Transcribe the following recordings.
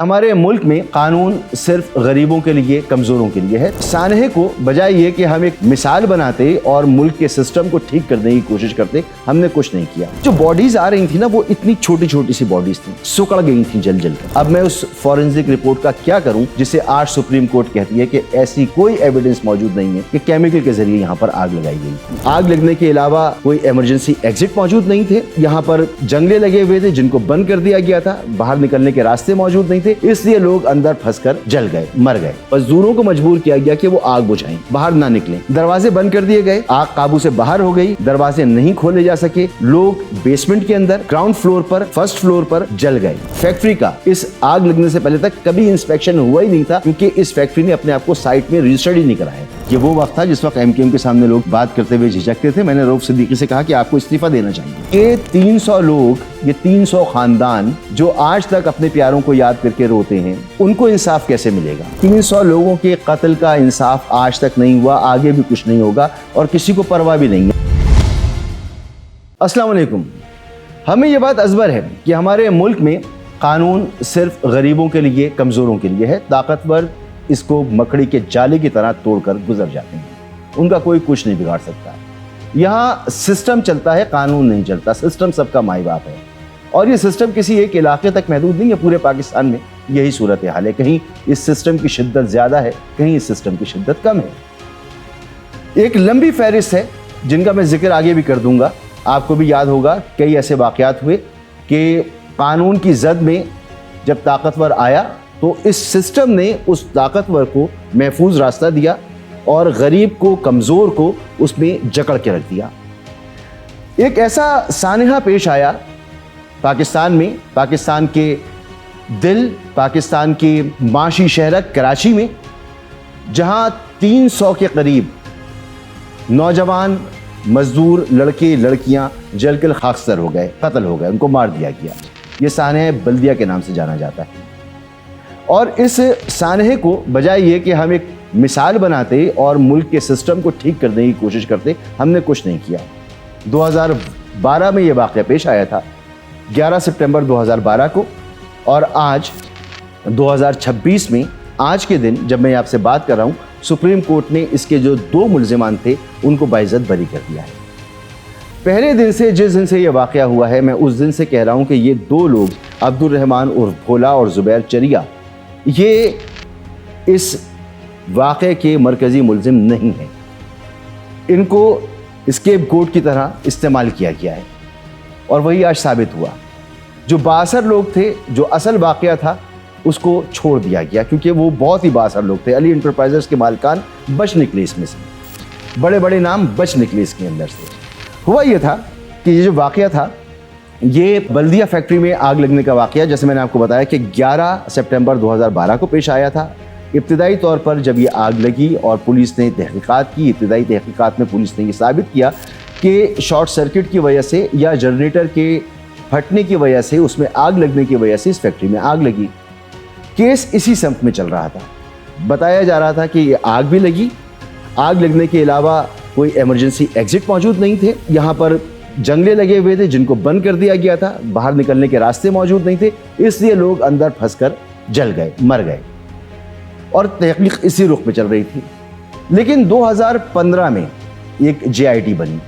हमारे मुल्क में कानून सिर्फ गरीबों के लिए, कमजोरों के लिए है। सानहे को बजाय ये कि हम एक मिसाल बनाते और मुल्क के सिस्टम को ठीक करने की कोशिश करते, हमने कुछ नहीं किया। जो बॉडीज आ रही थी ना, वो इतनी छोटी छोटी सी बॉडीज थी, सुकड़ गई थी जल जल कर। अब मैं उस फॉरेंसिक रिपोर्ट का क्या करूं जिसे आज सुप्रीम कोर्ट कहती है कि ऐसी कोई एविडेंस मौजूद नहीं है कि केमिकल के जरिए यहाँ पर आग लगाई गई। आग लगने के अलावा कोई इमरजेंसी एग्जिट मौजूद नहीं थे। यहाँ पर जंगले लगे हुए थे जिनको बंद कर दिया गया था, बाहर निकलने के रास्ते मौजूद नहीं थे, इसलिए लोग अंदर फंसकर जल गए, मर गए। मजदूरों को मजबूर किया गया कि वो आग बुझाएं, बाहर ना निकलें। दरवाजे बंद कर दिए गए, आग काबू से बाहर हो गई, दरवाजे नहीं खोले जा सके। लोग बेसमेंट के अंदर, ग्राउंड फ्लोर पर, फर्स्ट फ्लोर पर जल गए। फैक्ट्री का इस आग लगने से पहले तक कभी इंस्पेक्शन हुआ ही नहीं था, क्योंकि इस फैक्ट्री ने अपने आप को साइट में रजिस्टर्ड ही नहीं कराया। ये वो वक्त था जिस वक्त एमकेएम के सामने लोग बात करते हुए झिझकते थे। मैंने रऊफ सिद्दीकी से कहा कि आपको इस्तीफा देना चाहिए। ये 300 लोग, ये 300 खानदान जो आज तक अपने प्यारों को याद करके रोते हैं, उनको इंसाफ कैसे मिलेगा? 300 लोगों के कत्ल का इंसाफ आज तक नहीं हुआ, आगे भी कुछ नहीं होगा और किसी को परवाह भी नहीं है। अस्सलाम वालेकुम। हमें ये बात अज़बर है कि हमारे मुल्क में कानून सिर्फ गरीबों के लिए, कमज़ोरों के लिए है। ताकतवर इसको मकड़ी के जाले की तरह तोड़कर गुजर जाते हैं, उनका कोई कुछ नहीं बिगाड़ सकता। यहाँ सिस्टम चलता है, कानून नहीं चलता। सिस्टम सबका माई बाप है और ये सिस्टम किसी एक इलाके तक महदूद नहीं है। पूरे पाकिस्तान में यही सूरत हाल है। कहीं इस सिस्टम की शिद्दत ज़्यादा है, कहीं इस सिस्टम की शिद्दत कम है। एक लंबी फहरिस्त है जिनका मैं जिक्र आगे भी कर दूंगा। आपको भी याद होगा कई ऐसे वाक़यात हुए कि कानून की जद में जब ताकतवर आया तो इस सिस्टम ने उस ताकतवर को महफूज रास्ता दिया और गरीब को, कमज़ोर को उसमें जकड़ के रख दिया। एक ऐसा सानहा पेश आया पाकिस्तान में, पाकिस्तान के दिल, पाकिस्तान के माशी शहर कराची में, जहां 300 के करीब नौजवान, मजदूर, लड़के लड़कियां जलकर खाकसर हो गए, कत्ल हो गए, उनको मार दिया गया। ये सानहा बल्दिया के नाम से जाना जाता है। और इस सानहे को बजाय ये कि हम एक मिसाल बनाते और मुल्क के सिस्टम को ठीक करने की कोशिश करते, हमने कुछ नहीं किया। 2012 में ये वाक़या पेश आया था, 11 सितंबर 2012 को। और आज 2026 में, आज के दिन जब मैं आपसे बात कर रहा हूँ, सुप्रीम कोर्ट ने इसके जो 2 मुल्ज़िमान थे उनको बाइज़्ज़त बरी कर दिया है। पहले दिन से, जिस दिन से ये वाक़या हुआ है, मैं उस दिन से कह रहा हूँ कि ये 2 लोग, अब्दुल रहमान उर्फ भोला और ज़ुबैर चरिया, ये इस वाक़े के मरकज़ी मुल्ज़िम नहीं हैं। इनको स्केपगोट की तरह इस्तेमाल किया गया है और वही आज साबित हुआ। जो बासर लोग थे, जो असल वाक़या था, उसको छोड़ दिया गया क्योंकि वो बहुत ही बासर लोग थे। अली इंटरप्राइजेस के मालिकान बच निकले इसमें से, बड़े बड़े नाम बच निकले इसके अंदर से। हुआ ये था कि ये जो वाक़या था, ये बल्दिया फैक्ट्री में आग लगने का वाक़या, जैसे मैंने आपको बताया कि 11 सितंबर 2012 को पेश आया था। इब्तिदाई तौर पर जब ये आग लगी और पुलिस ने तहक़ीक़ात की, इब्तिदाई तहक़ीक़ात में पुलिस ने ये साबित किया कि शॉर्ट सर्किट की वजह से या जनरेटर के फटने की वजह से, उसमें आग लगने की वजह से इस फैक्ट्री में आग लगी। केस इसी सम्त में चल रहा था। बताया जा रहा था कि ये आग भी लगी, आग लगने के अलावा कोई इमरजेंसी एग्जिट मौजूद नहीं थे। यहाँ पर जंगले लगे हुए थे जिनको बंद कर दिया गया था, बाहर निकलने के रास्ते मौजूद नहीं थे, इसलिए लोग अंदर फंसकर जल गए, मर गए। और तहक़ीक़ इसी रुख पे चल रही थी। लेकिन 2015 में एक JIT बनी।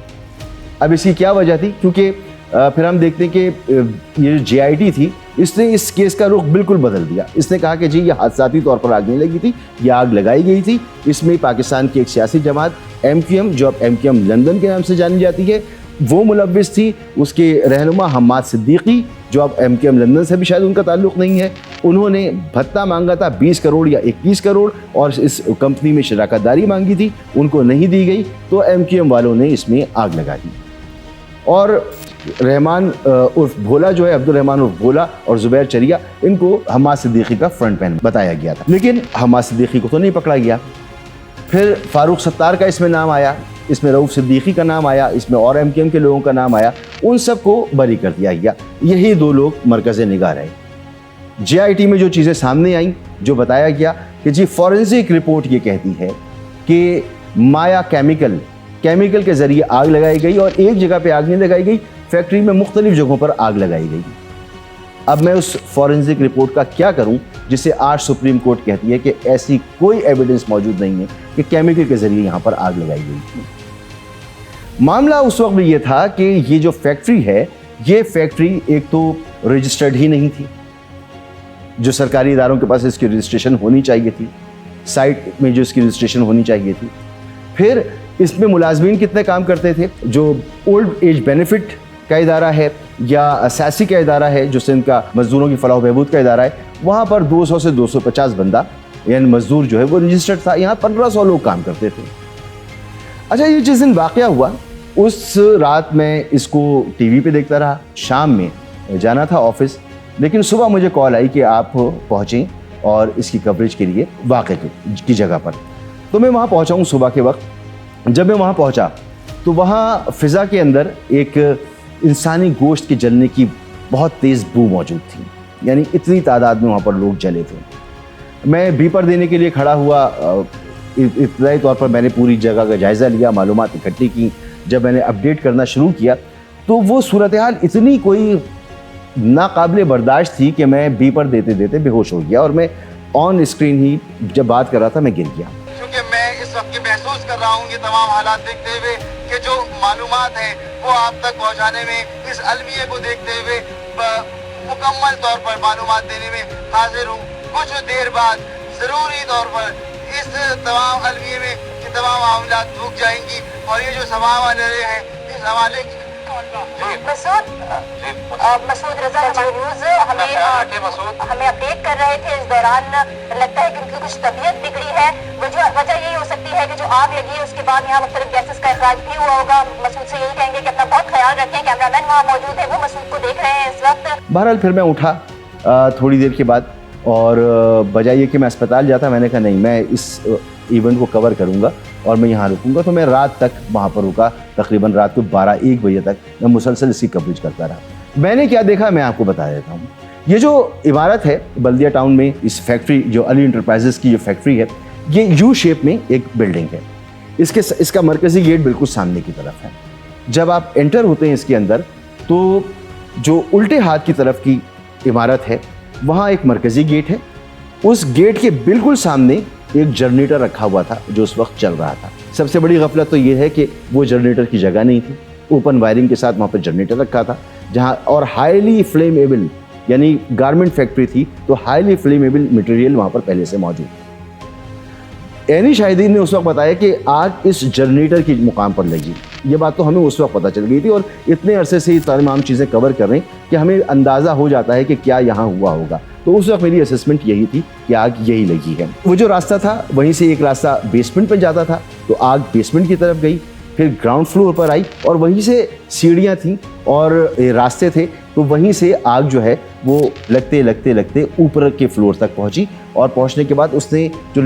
अब इसकी क्या वजह थी? क्योंकि फिर हम देखते हैं कि ये JIT थी, इसने इस केस का रुख बिल्कुल बदल दिया। इसने कहा कि जी, ये हादसाती तौर पर आग नहीं लगी थी, ये आग लगाई गई थी। इसमें पाकिस्तान की एक सियासी जमात MQM, जो अब MQM लंदन के नाम से जानी जाती है, वो मुलव्विस थी। उसके रहनुमा हम्माद सिद्दीकी, जो अब MQM लंदन से भी शायद उनका ताल्लुक़ नहीं है, उन्होंने भत्ता मांगा था 20 करोड़ या 21 करोड़ और इस कंपनी में शराकतदारी मांगी थी, उनको नहीं दी गई, तो MQM वालों ने इसमें आग लगा दी। और रहमान उर्फ भोला जो है, अब्दुल रहमान उर्फ भोला और ज़ुबैर चरिया, इनको हम्माद सिद्दीकी का फ्रंट मैन बताया गया था। लेकिन हम्माद सिद्दीकी को तो नहीं पकड़ा गया। फिर फारूक सत्तार का इसमें नाम आया, इसमें रऊफ सिद्दीकी का नाम आया, इसमें और MQM के लोगों का नाम आया, उन सबको बरी कर दिया गया। यही 2 लोग मरकज़ निगाह रहे। JIT में जो चीज़ें सामने आई, जो बताया गया कि जी, फॉरेंसिक रिपोर्ट ये कहती है कि माया केमिकल के ज़रिए आग लगाई गई और एक जगह पे आग नहीं लगाई गई, फैक्ट्री में मुख्तलिफ जगहों पर आग लगाई गई। अब मैं उस फॉरेंसिक रिपोर्ट का क्या करूं जिसे आज सुप्रीम कोर्ट कहती है कि ऐसी कोई एविडेंस मौजूद नहीं है कि केमिकल के जरिए यहाँ पर आग लगाई गई थी। मामला उस वक्त में ये था कि ये जो फैक्ट्री है, ये फैक्ट्री एक तो रजिस्टर्ड ही नहीं थी, जो सरकारी इदारों के पास इसकी रजिस्ट्रेशन होनी चाहिए थी, साइट में जो इसकी रजिस्ट्रेशन होनी चाहिए थी। फिर इसमें मुलाजमीन कितने काम करते थे, जो ओल्ड एज बेनिफिट का इदारा है या असासी का इदारा है, जो सिंध का मजदूरों की फलाह बहबूद का इदारा है, वहाँ पर 200 से 250 बंदा यानी मजदूर जो है वो रजिस्टर्ड था। यहाँ 1500 लोग काम करते थे। अच्छा, ये जिस दिन वाक़या हुआ उस रात मैं इसको टीवी पे देखता रहा। शाम में जाना था ऑफिस, लेकिन सुबह मुझे कॉल आई कि आप पहुँचें और इसकी कवरेज के लिए वाक़े की जगह पर। तो मैं वहाँ पहुँचा हूँ सुबह के वक्त। जब मैं वहाँ पहुँचा तो वहाँ फ़िज़ा के अंदर एक इंसानी गोश्त के जलने की बहुत तेज़ बू मौजूद थी, यानी इतनी तादाद में वहाँ पर लोग जले थे। मैं बीपर देने के लिए खड़ा हुआ। इब्तदाई तौर पर मैंने पूरी जगह का जायज़ा लिया, मालूमात इकट्ठी की। जब मैंने अपडेट करना शुरू किया तो वो सूरत हाल इतनी कोई नाकाबिले बर्दाश्त थी कि मैं बीपर देते देते बेहोश हो गया और मैं ऑन स्क्रीन ही जब बात कर रहा था मैं गिर गया। क्योंकि मैं इस वक्त ये महसूस कर रहा हूँ ये तमाम हालात देखते हुए कि जो मालूमात है वो आप तक पहुँचाने में, इस अलमिये को देखते हुए मुकम्मल तौर पर मालूमात देने में हाजिर हूँ। कुछ देर बाद ज़रूरी तौर पर इस तमाम अलमिये में कि तमाम मामलात रुक जाएंगी और ये जो समाव आने रहे हैं इस हवाले की मसूद रजा हमारे न्यूज़ हमें अपडेट कर रहे थे। इस दौरान लगता है कि उनकी कुछ तबीयत बिगड़ी है। वजह यही हो सकती है कि जो आग लगी है उसके बाद यहाँ मुख्तलिफ गैसेस का अखराज भी हुआ होगा। मसूद से यही कहेंगे कि अपना बहुत ख्याल रखें। कैमरामैन वहाँ मौजूद है, वो मसूद को देख रहे हैं इस वक्त। बहरहाल फिर मैं उठा थोड़ी देर के बाद और बजाय ये कि मैं अस्पताल जाता, मैंने कहा नहीं, मैं इस इवेंट को कवर करूंगा और मैं यहाँ रुकूंगा। तो मैं रात तक वहाँ पर रुका, तकरीबन रात को 12-1 बजे तक मैं मुसलसल इसकी कवरेज करता रहा। मैंने क्या देखा मैं आपको बता देता हूँ। ये जो इमारत है बल्दिया टाउन में, इस फैक्ट्री जो अली इंटरप्राइजेस की जो फैक्ट्री है, ये यू शेप में एक बिल्डिंग है। इसका मरकज़ी गेट बिल्कुल सामने की तरफ है। जब आप एंटर होते हैं इसके अंदर तो जो उल्टे हाथ की तरफ की इमारत है वहाँ एक मरकज़ी गेट है। उस गेट के बिल्कुल सामने एक जनरेटर रखा हुआ था जो उस वक्त चल रहा था। सबसे बड़ी गफलत तो ये है कि वो जनरेटर की जगह नहीं थी। ओपन वायरिंग के साथ वहाँ पर जनरेटर रखा था जहाँ, और हाईली फ्लेमेबल यानी गारमेंट फैक्ट्री थी तो हाईली फ्लेमेबल मटेरियल वहाँ पर पहले से मौजूद था। एनी शाहिदीन ने उस वक्त बताया कि आग इस जनरेटर के मुकाम पर लगी। ये बात तो हमें उस वक्त पता चल गई थी और इतने अरसे से ये तमाम चीज़ें कवर कर रहे हैं कि हमें अंदाज़ा हो जाता है कि क्या यहाँ हुआ होगा। तो उस वक्त मेरी असेसमेंट यही थी कि आग यही लगी है। वो जो रास्ता था वहीं से एक रास्ता बेसमेंट पर जाता था, तो आग बेसमेंट की तरफ गई, फिर ग्राउंड फ्लोर पर आई और वहीं से सीढ़ियाँ थीं और रास्ते थे, तो वहीं से आग जो है वो लगते लगते लगते ऊपर के फ्लोर तक पहुँची और पहुँचने के बाद उसने जो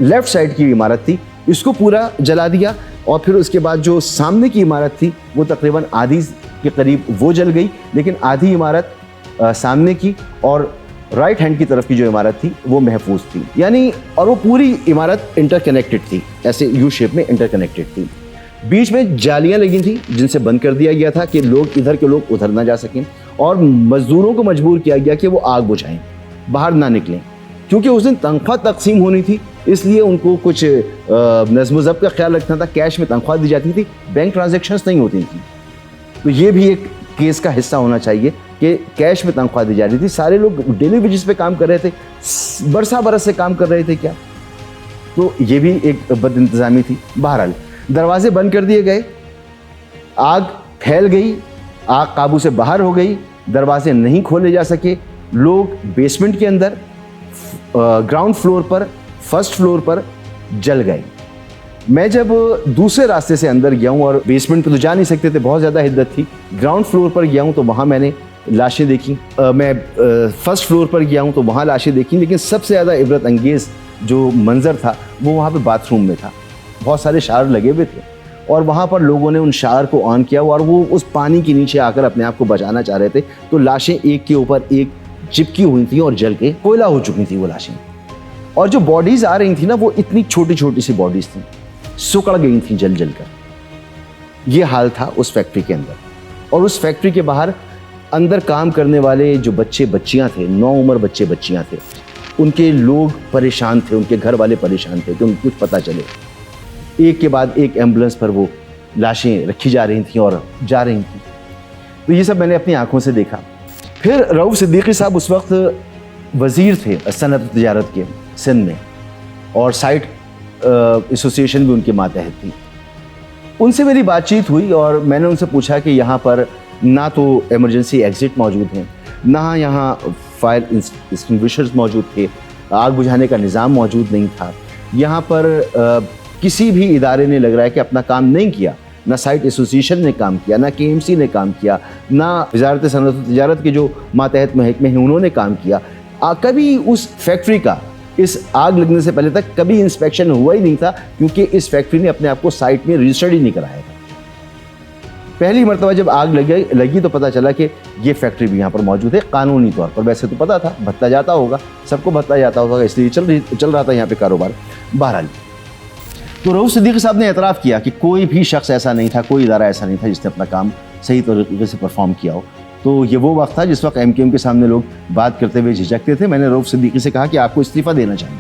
लेफ़्ट साइड की इमारत थी इसको पूरा जला दिया और फिर उसके बाद जो सामने की इमारत थी वो तकरीबन आधी के करीब वो जल गई, लेकिन आधी इमारत सामने की और राइट हैंड की तरफ की जो इमारत थी वो महफूज थी, यानी और वो पूरी इमारत इंटरकनेक्टेड थी, ऐसे यू शेप में इंटरकनेक्टेड थी। बीच में जालियां लगी थी जिनसे बंद कर दिया गया था कि लोग इधर के लोग उधर ना जा सकें और मजदूरों को मजबूर किया गया कि वो आग बुझाएं, बाहर ना निकलें, क्योंकि उस दिन तनख्वाह तकसीम होनी थी, इसलिए उनको कुछ नज़्म ज़ब्त का ख्याल रखना था। कैश में तनख्वाह दी जाती थी, बैंक ट्रांजैक्शंस नहीं होती थी। तो ये भी एक केस का हिस्सा होना चाहिए कि कैश में तनख्वाह दी जा रही थी। सारे लोग डेली वेजेस पे काम कर रहे थे, बरस से काम कर रहे थे क्या, तो ये भी एक बद इंतज़ामी थी। बहरहाल दरवाजे बंद कर दिए गए, आग फैल गई, आग काबू से बाहर हो गई, दरवाजे नहीं खोले जा सके। लोग बेसमेंट के अंदर, ग्राउंड फ्लोर पर, फर्स्ट फ्लोर पर जल गए। मैं जब दूसरे रास्ते से अंदर गया हूँ और बेसमेंट पे तो जा नहीं सकते थे, बहुत ज़्यादा हिद्दत थी, ग्राउंड फ्लोर पर गया हूँ तो वहाँ मैंने लाशें देखी। मैं फर्स्ट फ्लोर पर गया हूँ तो वहाँ लाशें देखी, लेकिन सबसे ज़्यादा इबरत अंगेज़ जो मंज़र था वो वहाँ पे बाथरूम में था। बहुत सारे शावर लगे हुए थे और वहाँ पर लोगों ने उन शावर को ऑन किया और वो उस पानी के नीचे आकर अपने आप को बचाना चाह रहे थे, तो लाशें एक के ऊपर एक चिपकी हुई थी और जल के कोयला हो चुकी थी वो लाशें। और जो बॉडीज़ आ रही थी ना वो इतनी छोटी छोटी सी बॉडीज़ थी, सुकड़ गई थी जल जल कर। ये हाल था उस फैक्ट्री के अंदर। और उस फैक्ट्री के बाहर अंदर काम करने वाले जो बच्चे बच्चियां थे, 9 उम्र बच्चे बच्चियां थे, उनके लोग परेशान थे, उनके घर वाले परेशान थे कि उनको कुछ पता चले। एक के बाद एक एम्बुलेंस पर वो लाशें रखी जा रही थीं और जा रही थीं। तो ये सब मैंने अपनी आंखों से देखा। फिर रऊफ सिद्दीकी साहब उस वक्त वज़ीर थे सनअत तिजारत के सिंध में, और साइट एसोसिएशन भी उनके मातहत थी। उनसे मेरी बातचीत हुई और मैंने उनसे पूछा कि यहाँ पर ना तो इमरजेंसी एग्ज़िट मौजूद हैं, ना यहाँ फायर एक्सटिंग्विशर्स मौजूद थे, आग बुझाने का निज़ाम मौजूद नहीं था। यहाँ पर किसी भी इदारे ने लग रहा है कि अपना काम नहीं किया, ना साइट एसोसिएशन ने काम किया, ना KMC ने काम किया, ना वजारत सनअत व तिजारत के जो मातहत महकमे हैं उन्होंने काम किया। कभी उस फैक्ट्री का इस आग लगने से पहले तक कभी इंस्पेक्शन हुआ ही नहीं था, क्योंकि इस फैक्ट्री ने अपने आप को साइट में रजिस्टर्ड ही नहीं कराया था। पहली मरतबा जब आग लगी तो पता चला कि ये फैक्ट्री भी यहाँ पर मौजूद है कानूनी तौर पर। वैसे तो पता था भत्ता जाता होगा, सबको भत्ता जाता होगा, इसलिए चल रहा था यहाँ पे कारोबार। बहरहाल तो रऊफ सिद्दीकी साहब ने एतराफ़ किया कि कोई भी शख्स ऐसा नहीं था, कोई इदारा ऐसा नहीं था जिसने अपना काम सही तरीके से परफॉर्म किया हो। तो ये वो वक्त था जिस वक्त MQM के सामने लोग बात करते हुए झिझकते थे। मैंने रऊफ सिद्दीकी से कहा कि आपको इस्तीफ़ा देना चाहिए,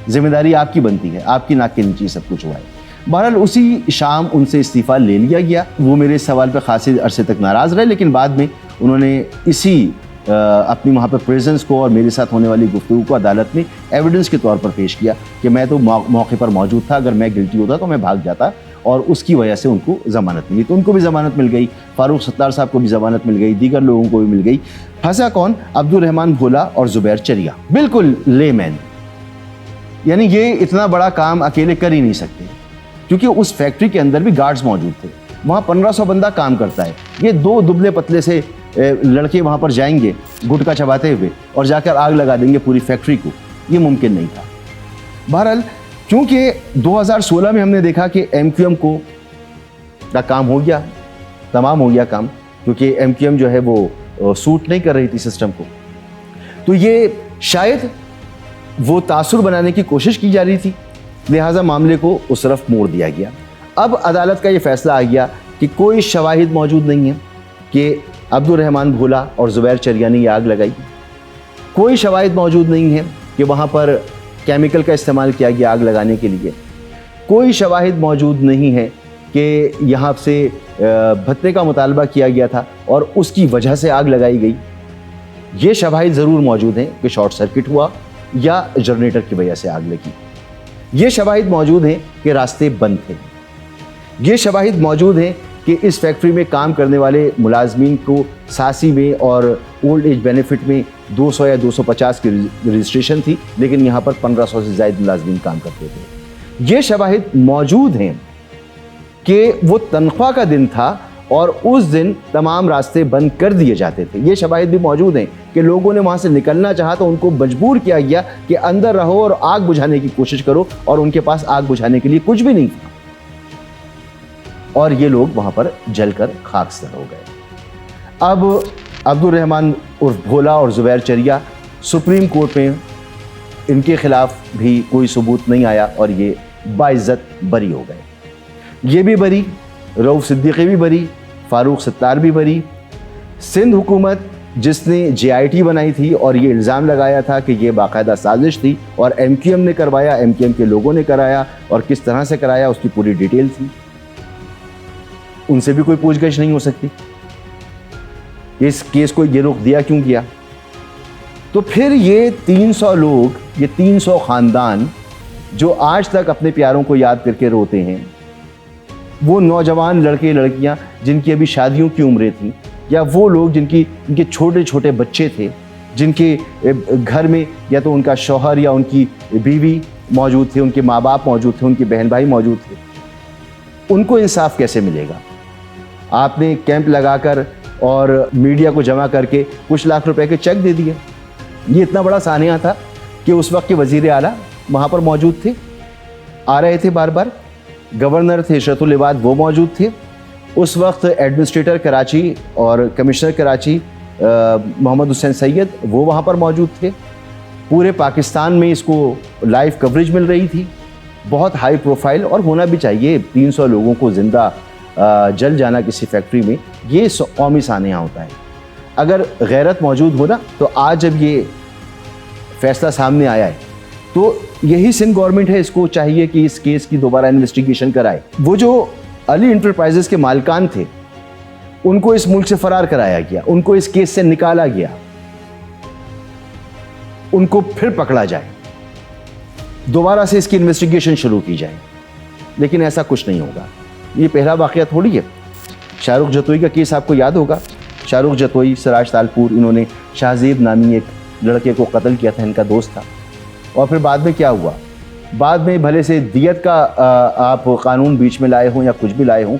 जिम्मेदारी आपकी बनती है, आपकी नाक के नीचे सब कुछ हुआ है। बहरहाल उसी शाम उनसे इस्तीफ़ा ले लिया गया। वो मेरे इस सवाल पर खासी अरसे तक नाराज़ रहे, लेकिन बाद में उन्होंने इसी अपनी वहाँ पर प्रेजेंस को और मेरे साथ होने वाली गुफ्तगू को अदालत में एविडेंस के तौर पर पेश किया कि मैं तो मौके पर मौजूद था, अगर मैं गिल्टी होता तो मैं भाग जाता, और उसकी वजह से उनको ज़मानत मिली। तो उनको भी ज़मानत मिल गई, फारूक सत्तार साहब को भी ज़मानत मिल गई, दीगर लोगों को भी मिल गई। फंसा कौन? अब्दुल रहमान भोला और ज़ुबैर चरिया, बिल्कुल लेमैन। यानी ये इतना बड़ा काम अकेले कर ही नहीं सकते, क्योंकि उस फैक्ट्री के अंदर भी गार्ड्स मौजूद थे। वहाँ 1500 बंदा काम करता है। ये दो दुबले पतले से लड़के वहाँ पर जाएंगे गुटखा चबाते हुए और जाकर आग लगा देंगे पूरी फैक्ट्री को, ये मुमकिन नहीं था। बहरहाल क्योंकि 2016 में हमने देखा कि MQM का काम हो गया, तमाम हो गया काम, क्योंकि MQM जो है वो सूट नहीं कर रही थी सिस्टम को, तो ये शायद वो तासुर बनाने की कोशिश की जा रही थी, लिहाजा मामले को उस तरफ मोड़ दिया गया। अब अदालत का ये फैसला आ गया कि कोई शवाहिद मौजूद नहीं है कि अब्दुल रहमान भोला और ज़ुबैर चरिया ने आग लगाई। कोई शवाहिद मौजूद नहीं है कि वहाँ पर केमिकल का इस्तेमाल किया गया आग लगाने के लिए। कोई शवाहिद मौजूद नहीं है कि यहाँ से भत्ते का मुतालबा किया गया था और उसकी वजह से आग लगाई गई। ये शवाहिद ज़रूर मौजूद हैं कि शॉर्ट सर्किट हुआ या जनरेटर की वजह से आग लगी। ये शवाहिद मौजूद हैं कि रास्ते बंद थे। ये शवाहिद मौजूद हैं कि इस फैक्ट्री में काम करने वाले मुलाजमीन को सासी में और ओल्ड एज बेनिफिट में 200 या 250 की रजिस्ट्रेशन थी, लेकिन यहाँ पर 1500 से ज़ायद मुलाजमीन काम करते थे। ये शवाहिद मौजूद हैं कि वो तनख्वाह का दिन था और उस दिन तमाम रास्ते बंद कर दिए जाते थे। ये शवाहिद भी मौजूद हैं कि लोगों ने वहाँ से निकलना चाहा तो उनको मजबूर किया गया कि अंदर रहो और आग बुझाने की कोशिश करो, और उनके पास आग बुझाने के लिए कुछ भी नहीं था, और ये लोग वहाँ पर जलकर खाकसर हो गए। अब अब्दुल रहमान उर्फ भोला और ज़ुबैर चरिया सुप्रीम कोर्ट में इनके खिलाफ भी कोई सबूत नहीं आया और ये बाइज्जत बरी हो गए। ये भी बरी, रऊफ सिद्दीकी भी बरी, फारूक सत्तार भी बरी। सिंध हुकूमत जिसने JIT बनाई थी और ये इल्ज़ाम लगाया था कि ये बाकायदा साजिश थी और MQM ने करवाया, MQM के लोगों ने कराया, और किस तरह से कराया उसकी पूरी डिटेल थी, उनसे भी कोई पूछगछ नहीं हो सकती। इस केस को ये रुख दिया क्यों किया? तो फिर ये 300 लोग, ये 300 ख़ानदान जो आज तक अपने प्यारों को याद करके रोते हैं, वो नौजवान लड़के लड़कियां जिनकी अभी शादियों की उम्रें थी, या वो लोग जिनके छोटे छोटे बच्चे थे, जिनके घर में या तो उनका शौहर या उनकी बीवी मौजूद थे, उनके माँ बाप मौजूद थे, उनके बहन भाई मौजूद थे, उनको इंसाफ कैसे मिलेगा? आपने कैंप लगाकर और मीडिया को जमा करके कुछ लाख रुपए के चेक दे दिए। ये इतना बड़ा सानिया था कि उस वक्त के वज़ीर आला वहाँ पर मौजूद थे, आ रहे थे बार बार। गवर्नर थे इशरतुल इबाद, वो मौजूद थे। उस वक्त एडमिनिस्ट्रेटर कराची और कमिश्नर कराची मोहम्मद हुसैन सैयद, वो वहाँ पर मौजूद थे। पूरे पाकिस्तान में इसको लाइव कवरेज मिल रही थी, बहुत हाई प्रोफाइल, और होना भी चाहिए। 300 लोगों को ज़िंदा जल जाना किसी फैक्ट्री में, ये कौमी सानिया होता है। अगर गैरत मौजूद हो ना, तो आज जब ये फैसला सामने आया है, तो यही सिंध गवर्नमेंट है, इसको चाहिए कि इस केस की दोबारा इन्वेस्टिगेशन कराए। वो जो अली इंटरप्राइजेस के मालिकान थे उनको इस मुल्क से फरार कराया गया, उनको इस केस से निकाला गया, उनको फिर पकड़ा जाए, दोबारा से इसकी इन्वेस्टिगेशन शुरू की जाए। लेकिन ऐसा कुछ नहीं होगा। ये पहला वाकया थोड़ी है। शाहरुख जतोई का केस आपको याद होगा। शाहरुख जतोई, सिराज तालपुर, इन्होंने शाहजेब नामी एक लड़के को कत्ल किया था, इनका दोस्त था। और फिर बाद में क्या हुआ, बाद में भले से दियत का आप कानून बीच में लाए हों या कुछ भी लाए हों,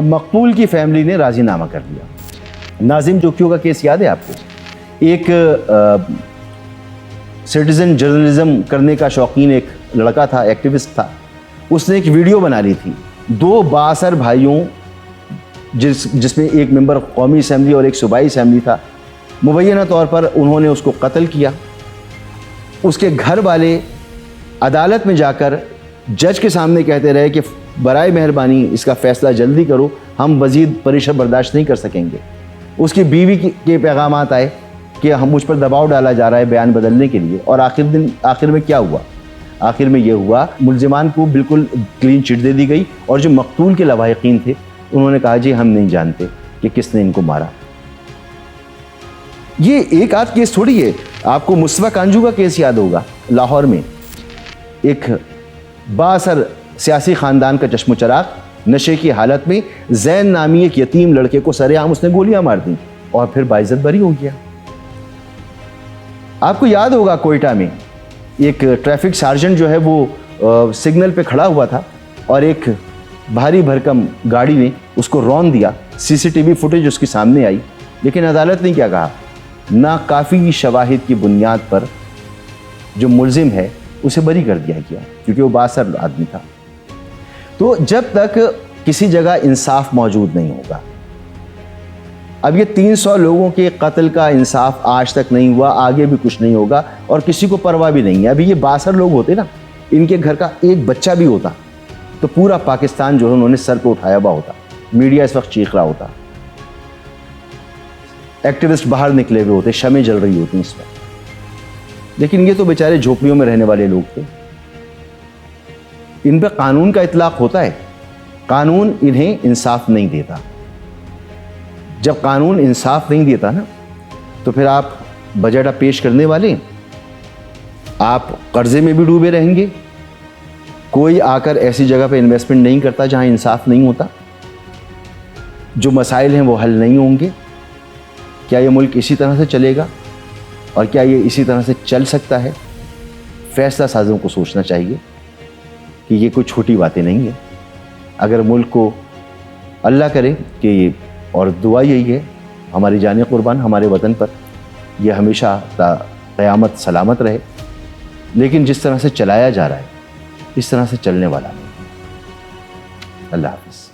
मकतूल की फैमिली ने राजीनामा कर दिया। नाजिम जोकियों का केस याद है आपको? एक सिटीजन जर्नलिज्म करने का शौकीन एक लड़का था, एक्टिविस्ट था, उसने एक वीडियो बना ली थी 2 बासर भाइयों, जिसमें एक मेंबर कौमी असम्बली और एक सूबाई असम्बली था। मुबैना तौर पर उन्होंने उसको कत्ल किया। उसके घर वाले अदालत में जाकर जज के सामने कहते रहे कि बराए मेहरबानी इसका फ़ैसला जल्दी करो, हम मज़ीद परेशान बर्दाश्त नहीं कर सकेंगे। उसकी बीवी के पैगामात आए कि हम मुझ पर दबाव डाला जा रहा है बयान बदलने के लिए। और आखिर में क्या हुआ? आखिर में ये हुआ, मुल्ज़िमान को बिल्कुल क्लीन चिट दे दी गई और जो मकतूल के लवाहिकीन थे उन्होंने कहा जी हम नहीं जानते कि किसने इनको मारा। ये एक आध केस थोड़ी है। आपको मुस्तफा कांजू का केस याद होगा, लाहौर में एक बासर सियासी ख़ानदान का चश्मो चराग नशे की हालत में जैन नामी एक यतीम लड़के को सरेआम उसने गोलियां मार दी और फिर बाइज्जत बरी हो गया। आपको याद होगा कोयटा में एक ट्रैफिक सार्जेंट जो है वो सिग्नल पे खड़ा हुआ था और एक भारी भरकम गाड़ी ने उसको रौंद दिया। सीसीटीवी फुटेज उसके सामने आई, लेकिन अदालत ने क्या कहा, ना काफ़ी शवाहिद की बुनियाद पर जो मुल्जिम है उसे बरी कर दिया गया क्योंकि वो बासर आदमी था। तो जब तक किसी जगह इंसाफ मौजूद नहीं होगा, अब ये 300 लोगों के कत्ल का इंसाफ आज तक नहीं हुआ, आगे भी कुछ नहीं होगा और किसी को परवाह भी नहीं है। अभी ये बासर लोग होते ना, इनके घर का एक बच्चा भी होता तो पूरा पाकिस्तान जो है उन्होंने सर पे उठाया हुआ होता, मीडिया इस वक्त चीख रहा होता, एक्टिविस्ट बाहर निकले हुए होते, शमें जल रही होती इस वक्त। लेकिन ये तो बेचारे झोपड़ियों में रहने वाले लोग थे। इन पे कानून का इतलाक होता है, कानून इन्हें इंसाफ नहीं देता। जब कानून इंसाफ नहीं देता ना, तो फिर आप बजट पेश करने वाले आप कर्जे में भी डूबे रहेंगे। कोई आकर ऐसी जगह पे इन्वेस्टमेंट नहीं करता जहां इंसाफ नहीं होता। जो मसाइल हैं वो हल नहीं होंगे। क्या ये मुल्क इसी तरह से चलेगा और क्या ये इसी तरह से चल सकता है? फैसला साजों को सोचना चाहिए कि ये कोई छोटी बातें नहीं है। अगर मुल्क को अल्लाह करे कि, और दुआ यही है हमारी जाने कुर्बान हमारे वतन पर, यह हमेशा क़यामत सलामत रहे। लेकिन जिस तरह से चलाया जा रहा है इस तरह से चलने वाला नहीं। अल्लाह हाफ़िज़।